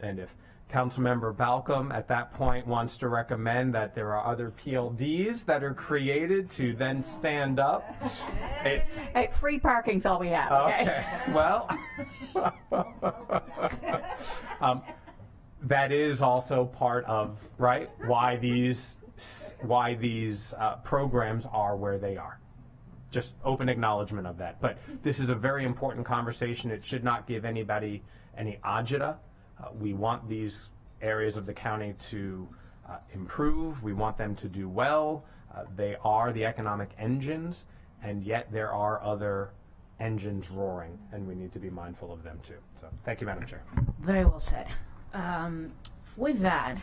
And if Councilmember Balcom at that point wants to recommend that there are other PLDs that are created to then stand up. Hey, free parking's all we have. Okay, well, that is also part of, right, why these programs are where they are. Just open acknowledgement of that. But this is a very important conversation. It should not give anybody any agita. We want these areas of the county to improve. We want them to do well. They are the economic engines, and yet there are other engines roaring, and we need to be mindful of them too. So thank you, Madam Chair. Very well said. With that,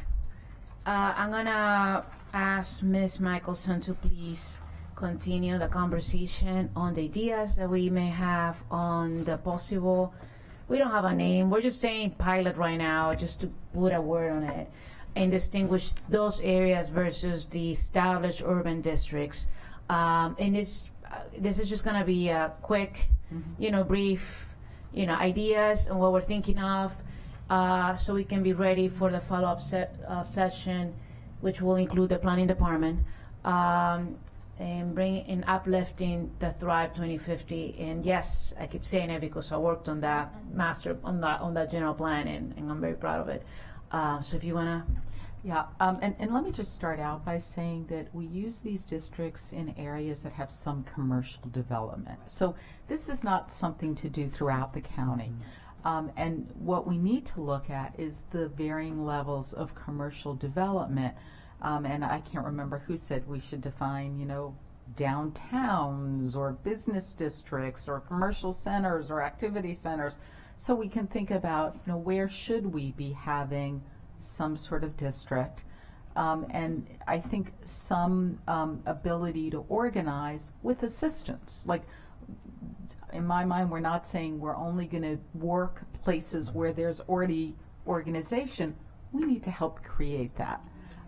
I'm gonna ask Ms. Michelson to please continue the conversation on the ideas that we may have on the possible, we don't have a name, we're just saying pilot right now, just to put a word on it, and distinguish those areas versus the established urban districts. And this is just gonna be a quick, brief, ideas on what we're thinking of, so we can be ready for the follow-up session, which will include the planning department, and bringing and uplifting the Thrive 2050. And yes, I keep saying it because I worked on that on that general plan, and I'm very proud of it. So if you wanna. Yeah, and let me just start out by saying that we use these districts in areas that have some commercial development. So this is not something to do throughout the county. And what we need to look at is the varying levels of commercial development. And I can't remember who said we should define, downtowns or business districts or commercial centers or activity centers, so we can think about, where should we be having some sort of district. And I think some ability to organize with assistance. Like, in my mind, we're not saying we're only going to work places where there's already organization. We need to help create that.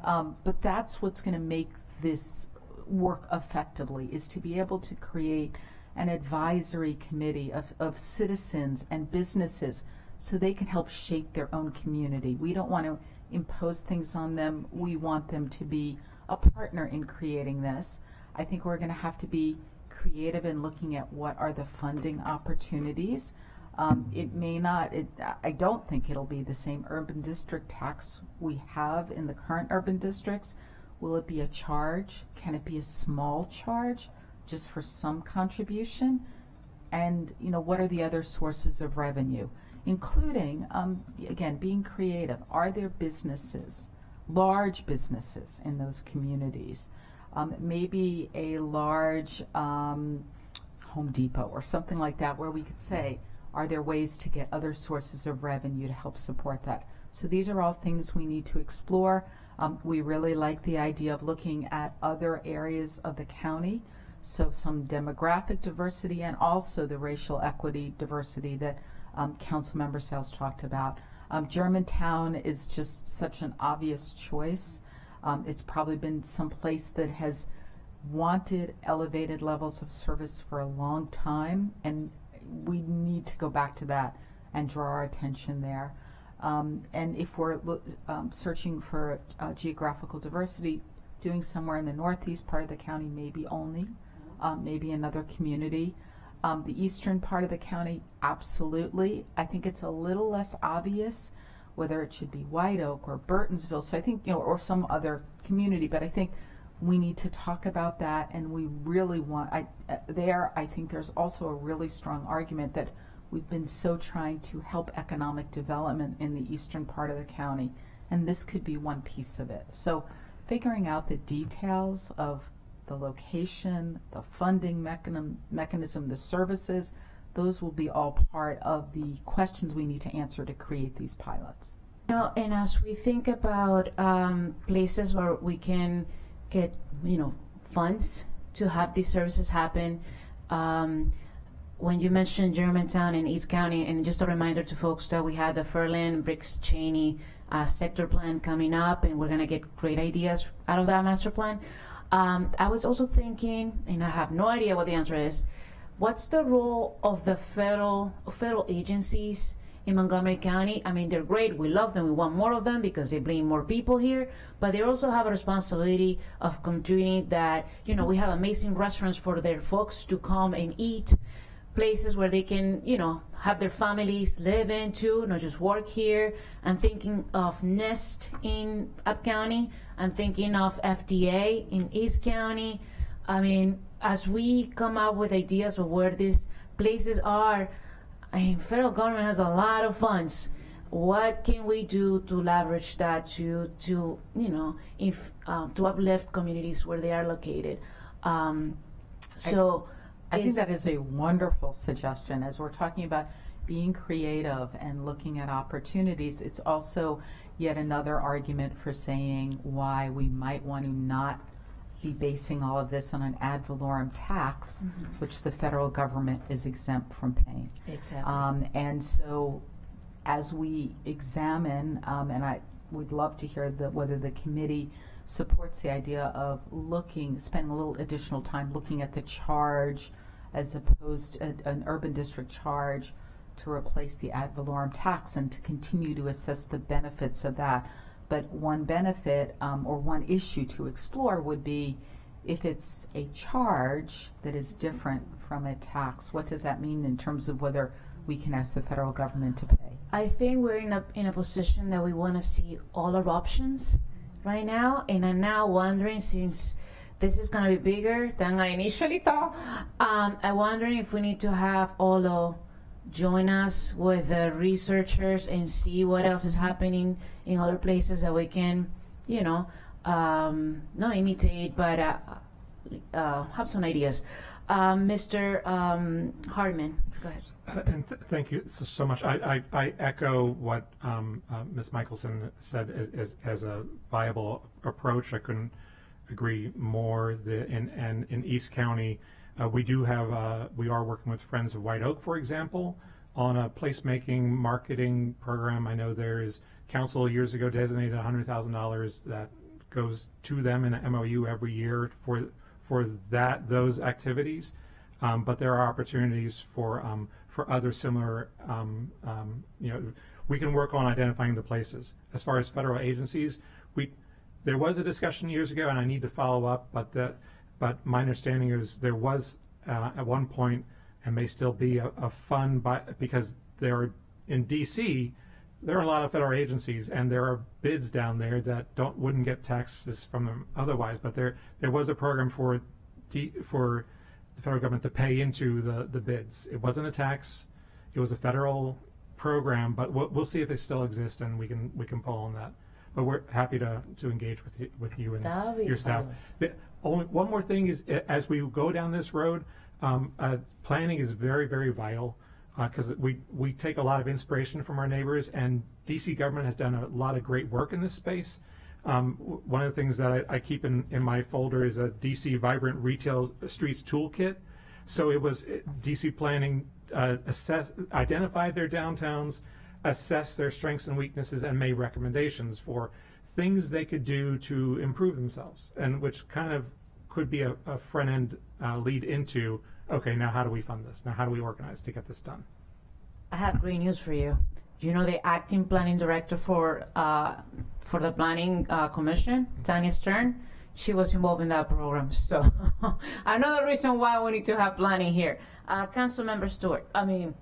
But that's what's going to make this work effectively, is to be able to create an advisory committee of citizens and businesses so they can help shape their own community. We don't want to impose things on them. We want them to be a partner in creating this. I think we're going to have to be creative in looking at what are the funding opportunities. It may not, I don't think it'll be the same urban district tax we have in the current urban districts. Will it be a charge? Can it be a small charge just for some contribution? And what are the other sources of revenue? including, again, being creative. Are there businesses, large businesses in those communities? Maybe a large Home Depot or something like that, where we could say, are there ways to get other sources of revenue to help support that? So these are all things we need to explore. We really like the idea of looking at other areas of the county, so some demographic diversity and also the racial equity diversity that Councilmember Sales talked about. Germantown is just such an obvious choice. It's probably been some place that has wanted elevated levels of service for a long time, and we need to go back to that and draw our attention there. And if we're searching for geographical diversity, doing somewhere in the northeast part of the county, maybe only, maybe another community. The eastern part of the county, absolutely. I think it's a little less obvious whether it should be White Oak or Burtonsville. So I think, or some other community, but I think we need to talk about that, and we really want, I think there's also a really strong argument that we've been so trying to help economic development in the eastern part of the county, and this could be one piece of it. So figuring out the details of the location, the funding mechanism, the services, those will be all part of the questions we need to answer to create these pilots. And as we think about places where we can get, funds to have these services happen, when you mentioned Germantown and East County, and just a reminder to folks that we had the Ferland, Briggs, Cheney sector plan coming up, and we're going to get great ideas out of that master plan. I was also thinking, and I have no idea what the answer is, what's the role of the federal agencies in Montgomery County? I mean, they're great. We love them. We want more of them because they bring more people here. But they also have a responsibility of contributing that, we have amazing restaurants for their folks to come and eat, places where they can, have their families live in too, not just work here. I'm thinking of Nest in Up County. I'm thinking of FDA in East County. I mean, as we come up with ideas of where these places are, federal government has a lot of funds. What can we do to leverage that to uplift communities where they are located? I think that is a wonderful suggestion. As we're talking about being creative and looking at opportunities, it's also yet another argument for saying why we might want to not be basing all of this on an ad valorem tax, which the federal government is exempt from paying. Exactly. And so as we examine, and I would love to hear whether the committee supports the idea of spending a little additional time looking at the charge as opposed to an urban district charge to replace the ad valorem tax, and to continue to assess the benefits of that. But one benefit or one issue to explore would be if it's a charge that is different from a tax, what does that mean in terms of whether we can ask the federal government to pay? I think we're in a position that we want to see all our options right now, and I'm now wondering, since this is going to be bigger than I initially thought, I'm wondering if we need to have Olo join us with the researchers and see what else is happening in other places that we can, not imitate, but have some ideas. Mr. Hardman, go ahead. And thank you so much. I echo what Ms. Michelson said as a viable approach. I couldn't agree more. In East County, we are working with Friends of White Oak, for example, on a placemaking marketing program. I know council years ago designated $100,000 that goes to them in an MOU every year for those activities. But there are opportunities for other similar, we can work on identifying the places. As far as federal agencies, there was a discussion years ago, and I need to follow up, but my understanding is there was at one point, and may still be, a fund because in DC, there are a lot of federal agencies, and there are bids down there that wouldn't get taxes from them otherwise. But there was a program for the federal government to pay into the bids. It wasn't a tax; it was a federal program, but we'll see if it still exists, and we can pull on that. But we're happy to engage with you and That'll be your staff. Only one more thing is, as we go down this road, planning is very, very vital, because we take a lot of inspiration from our neighbors, and DC government has done a lot of great work in this space. One of the things that I keep in my folder is a DC Vibrant Retail Streets Toolkit. So it was DC planning identified their downtowns, assessed their strengths and weaknesses, and made recommendations for things they could do to improve themselves, and which kind of could be a front end lead into, okay, now how do we fund this? Now how do we organize to get this done? I have great news for you. You know the acting planning director for the planning commission, Tanya Stern, she was involved in that program. So another reason why we need to have planning here. Councilmember Stewart, I'm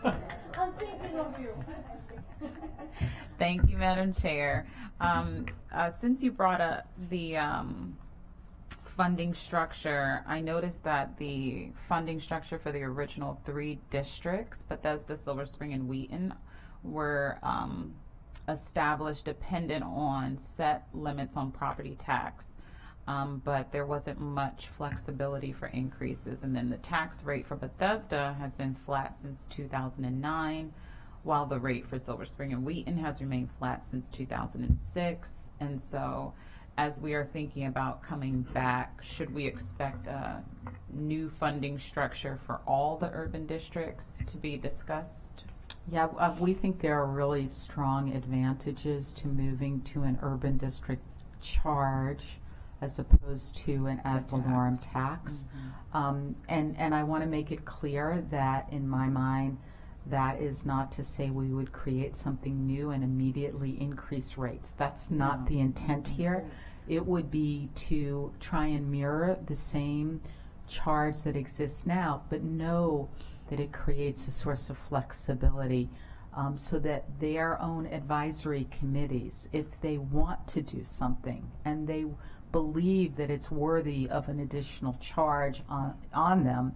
thinking of you. Thank you, Madam Chair. Since you brought up the funding structure, I noticed that the funding structure for the original 3 districts, Bethesda, Silver Spring, and Wheaton, were established dependent on set limits on property tax. But there wasn't much flexibility for increases. And then the tax rate for Bethesda has been flat since 2009, while the rate for Silver Spring and Wheaton has remained flat since 2006. And so as we are thinking about coming back, should we expect a new funding structure for all the urban districts to be discussed? Yeah, we think there are really strong advantages to moving to an urban district charge as opposed to an ad valorem tax. And I want to make it clear that in my mind, that is not to say we would create something new and immediately increase rates. That's not the intent here. It would be to try and mirror the same charge that exists now, but know that it creates a source of flexibility, so that their own advisory committees, if they want to do something and they believe that it's worthy of an additional charge on them,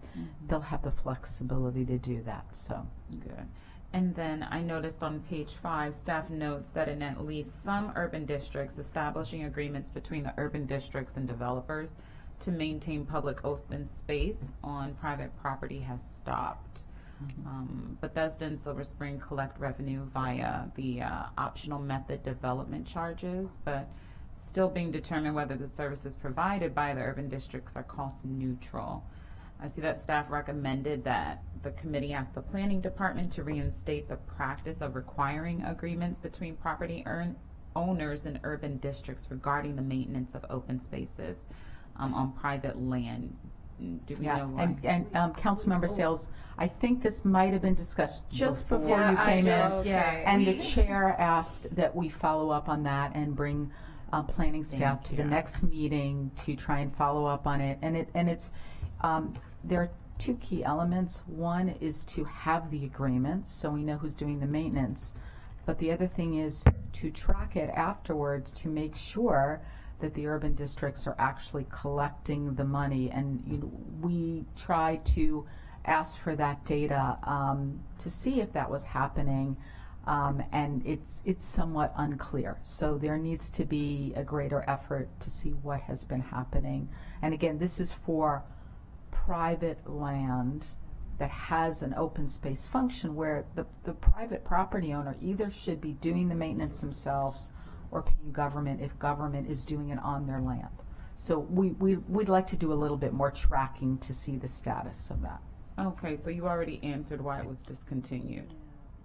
they'll have the flexibility to do that. So good. And then I noticed on page 5, staff notes that in at least some urban districts, establishing agreements between the urban districts and developers to maintain public open space on private property has stopped. Bethesda and Silver Spring collect revenue via the optional method development charges, but still being determined whether the services provided by the urban districts are cost neutral. I see that staff recommended that the committee ask the planning department to reinstate the practice of requiring agreements between property owners in urban districts regarding the maintenance of open spaces on private land. Do we know why? And Councilmember Sales, I think this might have been discussed just before you came in, and the chair asked that we follow up on that and bring planning staff to the next meeting to try and follow up on it. And it's there are 2 key elements. One is to have the agreement so we know who's doing the maintenance, but the other thing is to track it afterwards to make sure that the urban districts are actually collecting the money. And we try to ask for that data to see if that was happening, and it's somewhat unclear. So there needs to be a greater effort to see what has been happening. And again, this is for private land that has an open space function where the private property owner either should be doing the maintenance themselves or paying government if government is doing it on their land. So we'd like to do a little bit more tracking to see the status of that. Okay, so you already answered why it was discontinued.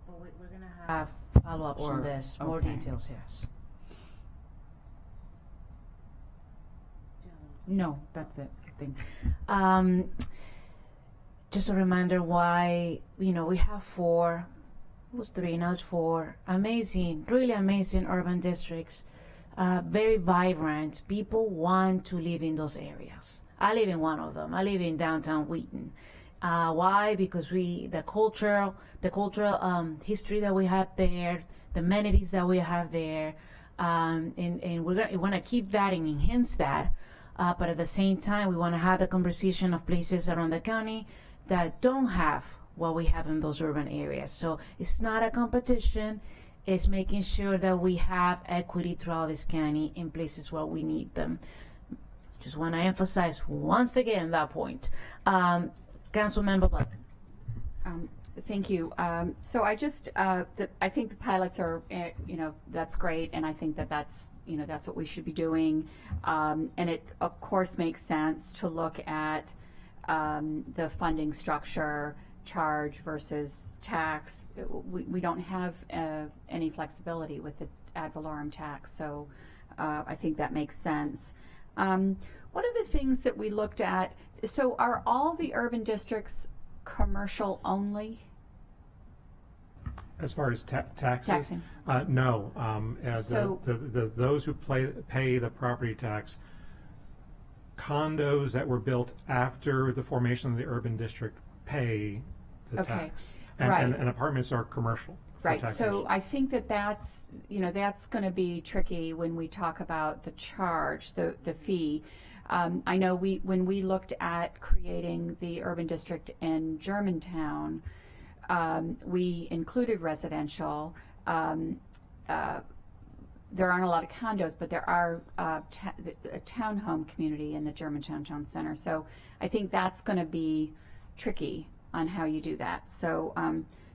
But we're going to have follow-ups on this, more details, yes. No, that's it. Thank you. Just a reminder why, we have 4, it was 3, now it's 4 amazing, really amazing urban districts, very vibrant. People want to live in those areas. I live in one of them. I live in downtown Wheaton. Why? Because the cultural history that we have there, the amenities that we have there, and we want to keep that and enhance that. But at the same time, we want to have the conversation of places around the county that don't have what we have in those urban areas. So it's not a competition. It's making sure that we have equity throughout this county in places where we need them. Just want to emphasize once again that point. Councilmember Black. Thank you. So I just, I think the pilots are, that's great, and I think that that's what we should be doing. And it, of course, makes sense to look at the funding structure, charge versus tax. We don't have any flexibility with the ad valorem tax, so I think that makes sense. One of the things that we looked at, so are all the urban districts commercial only? As far as taxes? Taxing. No. So- Those who pay the property tax, condos that were built after the formation of the urban district pay the Okay. tax. And, Right. and apartments are commercial for Right, taxation. so I think that's going to be tricky when we talk about the charge, the fee. I know when we looked at creating the urban district in Germantown, we included residential. There aren't a lot of condos, but there are a townhome community in the Germantown Town Center. So I think that's going to be tricky on how you do that. So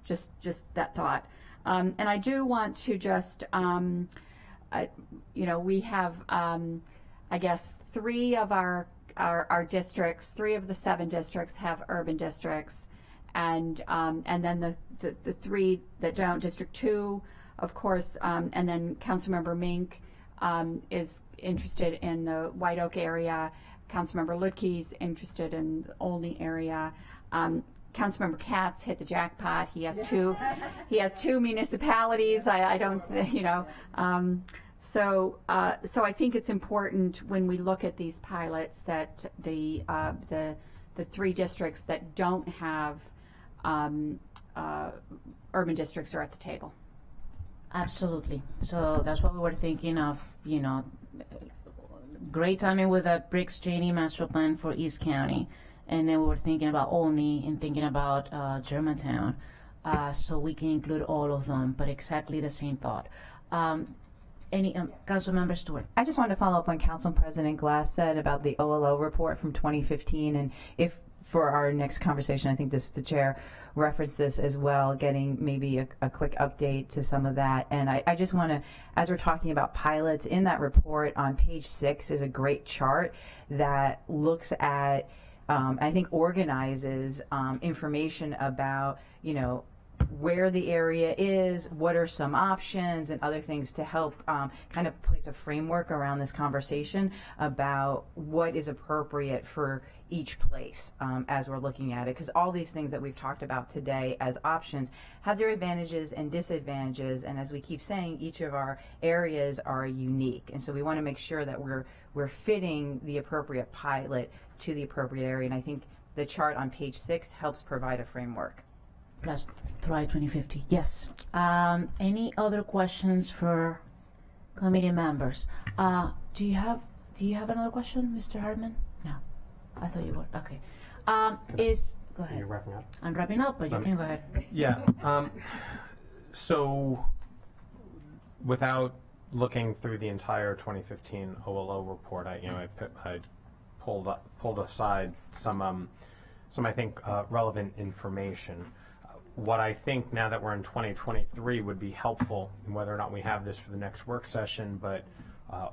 just that thought. And I do want to just, we have, I guess, three of our districts, 3 of the 7 districts have urban districts, and then the 3 that don't, District 2, of course, and then Councilmember Mink is interested in the White Oak area. Councilmember Lutke's interested in the Olney area. Councilmember Katz hit the jackpot. He has 2. He has 2 municipalities. I don't, So I think it's important when we look at these pilots that the 3 districts that don't have urban districts are at the table. Absolutely. So that's what we were thinking of, great timing with that Briggs Cheney master plan for East County. And then we were thinking about Olney and thinking about Germantown. So we can include all of them, but exactly the same thought. Councilmember Stewart. I just wanted to follow up on Council President Glass said about the OLO report from 2015, and if for our next conversation, I think the chair referenced this as well, getting maybe a quick update to some of that. And I just want to, as we're talking about pilots, in that report on page 6 is a great chart that looks at, I think organizes information about, where the area is, what are some options, and other things to help kind of place a framework around this conversation about what is appropriate for each place as we're looking at it. Because all these things that we've talked about today as options have their advantages and disadvantages, and as we keep saying, each of our areas are unique. And so we want to make sure that we're fitting the appropriate pilot to the appropriate area. And I think the chart on page 6 helps provide a framework. Plus Thrive 2050. Yes. Any other questions for committee members? Do you have another question, Mr. Hartman? No. I thought you would. Okay. Go ahead. You're wrapping up? I'm wrapping up, but you can go ahead. Yeah. So without looking through the entire 2015 OLO report, I pulled aside some I think relevant information. What I think now that we're in 2023 would be helpful, and whether or not we have this for the next work session, but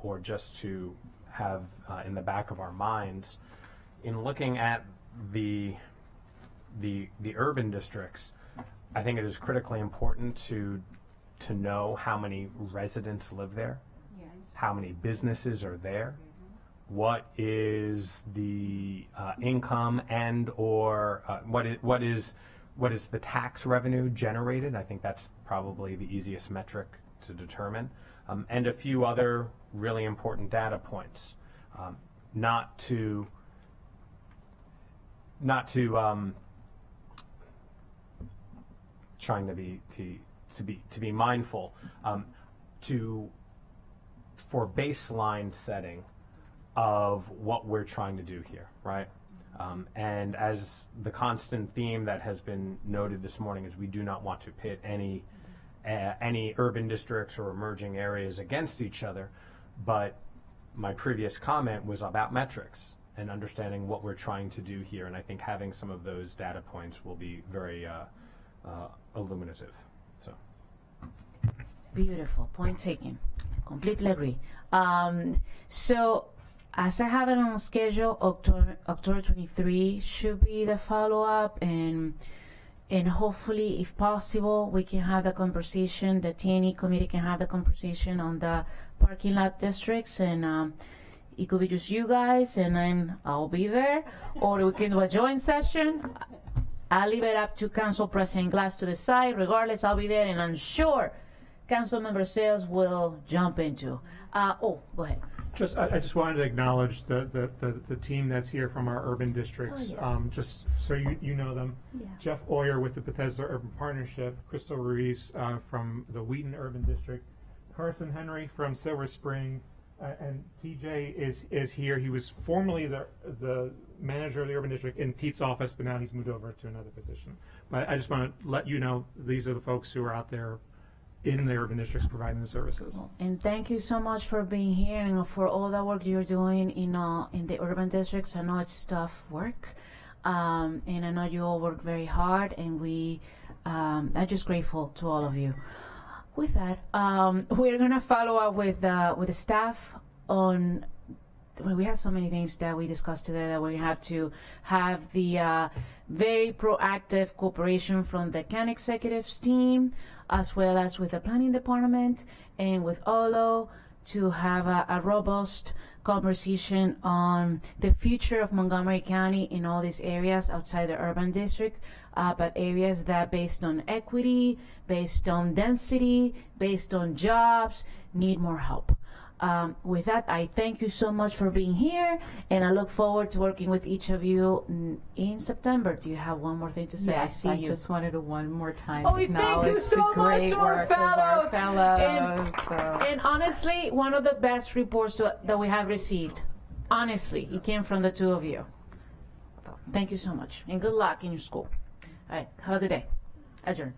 or just to have in the back of our minds, in looking at the urban districts, I think it is critically important to know how many residents live there, yes, how many businesses are there, what is the income and or what is the tax revenue generated. I think that's probably the easiest metric to determine, and a few other really important data points. Not to trying to be mindful for baseline setting of what we're trying to do here, right? And as the constant theme that has been noted this morning is we do not want to pit any urban districts or emerging areas against each other, but my previous comment was about metrics and understanding what we're trying to do here, and I think having some of those data points will be very illuminative. So. Beautiful. Point taken. Completely agree. So, as I have it on schedule, October 23 should be the follow-up, and hopefully, if possible, we can have the conversation, the T&E committee can have the conversation on the parking lot districts, and it could be just you guys, and I'll be there, or we can do a joint session. I'll leave it up to Council President Glass to decide. Regardless, I'll be there, and I'm sure Councilmember Sales will jump into. Go ahead. I just wanted to acknowledge the team that's here from our urban districts. Oh, yes. Just so you know them. Yeah. Jeff Oyer with the Bethesda Urban Partnership, Crystal Ruiz from the Wheaton Urban District, Carson Henry from Silver Spring, and TJ is here. He was formerly the manager of the urban district in Pete's office, but now he's moved over to another position. But I just want to let you know these are the folks who are out there in the urban districts providing the services. And thank you so much for being here and for all the work you're doing in the urban districts. I know it's tough work, and I know you all work very hard, and I'm just grateful to all of you. With that, we're gonna follow up with the staff on. We have so many things that we discussed today that we have to have the very proactive cooperation from the county executives team, as well as with the planning department and with OLO, to have a robust conversation on the future of Montgomery County in all these areas outside the urban district, but areas that, based on equity, based on density, based on jobs, need more help. With that, I thank you so much for being here, and I look forward to working with each of you in September. Do you have one more thing to say? Yes, I see you. just wanted to one more time Oh, thank acknowledge you so the much great to our work of our fellows. fellows. And honestly, one of the best reports that we have received. Honestly, it came from the two of you. Thank you so much, and good luck in your school. All right, have a good day. Adjourn.